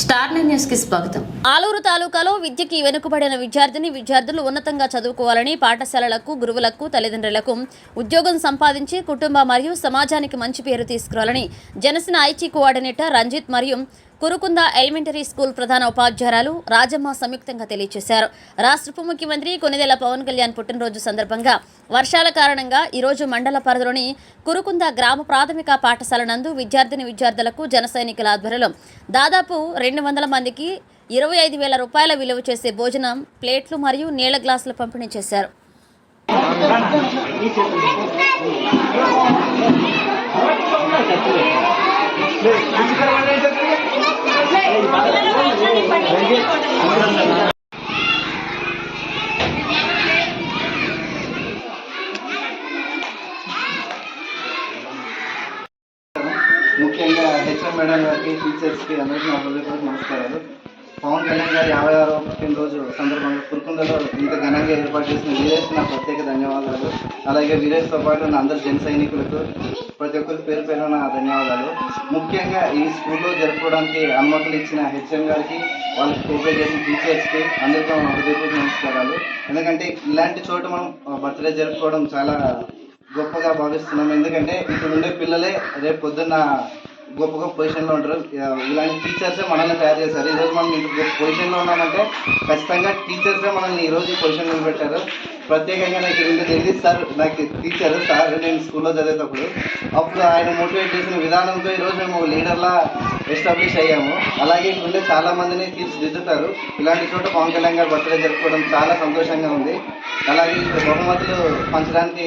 Star news కి స్వాగతం. ఆలూరు తాలూకాలో విద్యకి వెనుకబడిన విద్యార్థులు ఉన్నతంగా చదువుకోవాలని పాఠశాలలకు, గురువులకు, తల్లిదండ్రులకు ఉద్యోగం సంపాదించి కుటుంబ మరియు సమాజానికి మంచి పేరు తీసుకురావాలని జనసేన ఐటీ కోఆర్డినేటర్ రంజిత్ మరియు కురుకుంద ఎలిమెంటరీ స్కూల్ ప్రధాన ఉపాధ్యాయురాలు రాజమ్మ సంయుక్తంగా తెలియజేశారు. రాష్ట్ర ఉప ముఖ్యమంత్రి కొనిదెల పవన్ కళ్యాణ్ పుట్టినరోజు సందర్భంగా వర్షాల కారణంగా ఈరోజు మండల పరిధిలోని కురుకుంద గ్రామ ప్రాథమిక పాఠశాల నందు విద్యార్థులకు జన సైనికుల ఆధ్వర్యంలో దాదాపు 200 మందికి 25,000 రూపాయల విలువ చేసే భోజనం ప్లేట్లు మరియు నీళ్ల గ్లాసులు పంపిణీ చేశారు. ముఖ్యంగా హెచ్ఎం మేడం గారికి, టీచర్స్కి అందరికీ నా హృదయపూర్వక నమస్కారాలు. పవన్ కళ్యాణ్ గారి 56వ పుట్టినరోజు సందర్భంగా కురుకుందలో ఇంత ఘనంగా ఏర్పాటు చేసిన వీరేష్కి నా ప్రత్యేక ధన్యవాదాలు. అలాగే వీరేష్తో పాటు నా అందరు జన సైనికులకు ప్రతి ఒక్కరికి పేరు పేరు నా ధన్యవాదాలు. ముఖ్యంగా ఈ స్కూల్లో జరుపుకోవడానికి అనుమతులు ఇచ్చిన హెచ్ఎం గారికి, వాళ్ళకి కోఆపరేట్ చేసిన టీచర్స్కి అందరికీ నా హృదయపూర్వక నమస్కారాలు. ఎందుకంటే ఇలాంటి చోట మనం బర్త్డే జరుపుకోవడం చాలా గొప్పగా భావిస్తున్నాం. ఎందుకంటే ఇక్కడ ఉండే పిల్లలే రేపు పొద్దున్న గొప్ప గొప్ప పొజిషన్లో ఉంటారు. ఇలాంటి టీచర్సే మనల్ని తయారు చేశారు. ఈరోజు మనం ఇంత గొప్ప పొజిషన్లో ఉన్నామంటే ఖచ్చితంగా టీచర్సే మనల్ని ఈరోజు ఈ పొజిషన్ నిలబెట్టారు. ప్రత్యేకంగా నాకు ఇంత జగదీష్ సార్ నాకు టీచర్ సార్ నేను స్కూల్లో చదివేటప్పుడు అప్పుడు ఆయన మోటివేట్ చేసిన విధానంతో ఈరోజు మేము లీడర్లా ఎస్టాబ్లిష్ అయ్యాము. అలాగే ఇక్కడ చాలా మందిని తీర్చిదిద్దుతారు. ఇలాంటి చోట పవన్ కళ్యాణ్ గారు బర్త్డే జరుపుకోవడం చాలా సంతోషంగా ఉంది. అలాగే ఇక్కడ బహుమతులు పంచడానికి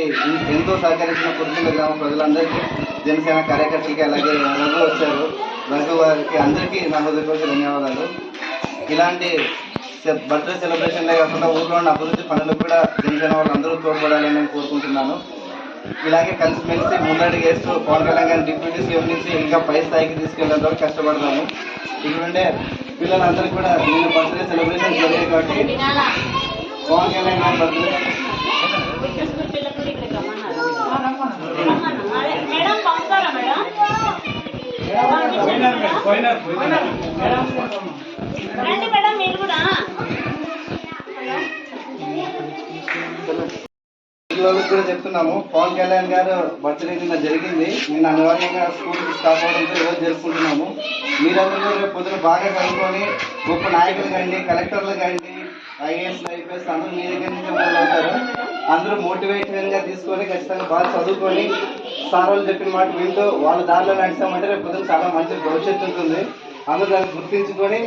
ఎంతో సహకరించిన కురుకుంద గ్రామ ప్రజలందరికీ, జనసేన కార్యకర్తలకి, అలాగే రఘు వచ్చారు, రఘు వారికి అందరికీ నా హృదయపూర్వక ధన్యవాదాలు. ఇలాంటి బర్త్డే సెలబ్రేషన్లే కాకుండా ఊళ్ళో ఉన్న అభివృద్ధి పనులకు కూడా జనసేన వాళ్ళందరూ తోడ్పడాలని నేను కోరుకుంటున్నాను. ఇలాగే కలిసిమెలిసి ముందడుగు వేస్తూ పవన్ కళ్యాణ్ గారిని డిప్యూటీ సీఎం నుంచి ఇంకా పై స్థాయికి తీసుకెళ్ళేంత వరకు కష్టపడతాము. ఇక్కడుండే పిల్లలందరికీ కూడా నేను బర్త్డే సెలబ్రేషన్ జరిగాయి కాబట్టి పవన్ కళ్యాణ్ గారి బర్త్డే పిల్లలకు కూడా చెప్తున్నాము. పవన్ కళ్యాణ్ గారు బర్త్డే నిన్న జరిగింది. నిన్న అనివార్యంగా స్కూల్కి స్టాప్ అవడంతో ఈరోజు జరుపుకుంటున్నాము. మీరందరూ రేపు పొద్దున బాగా చదువుకొని గొప్ప నాయకులు కండి, కలెక్టర్లు కండి, ఐఏఎస్, ఐపీఎస్ అందరూ మీ దగ్గర నుంచి మొదలవుతారు. అందరూ మోటివేషన్గా తీసుకొని ఖచ్చితంగా బాగా చదువుకొని సార్ వాళ్ళు చెప్పిన మాట వింటూ వాళ్ళ దారిలో నడిచామంటే రేపు పొద్దున చాలా మంచి భవిష్యత్తు ఉంటుంది. అందరూ దాన్ని గుర్తించుకొని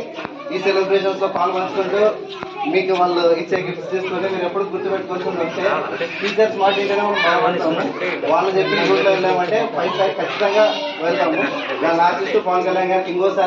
ఈ సెలబ్రేషన్స్లో పాల్పంచుకుంటూ మీకు వాళ్ళు ఇచ్చే గిఫ్ట్స్ తీసుకొని మీరు ఎప్పుడు గుర్తుపెట్టుకొని వస్తే టీచర్స్ మాట ఏంటనే మనం బాగుపడతాము. వాళ్ళు చెప్పిన రూట్లో వెళ్ళామంటే పై స్థాయి ఖచ్చితంగా వెళ్తాము. దాన్ని ఆశిస్తూ పవన్ కళ్యాణ్ గారికి ఇంకోసారి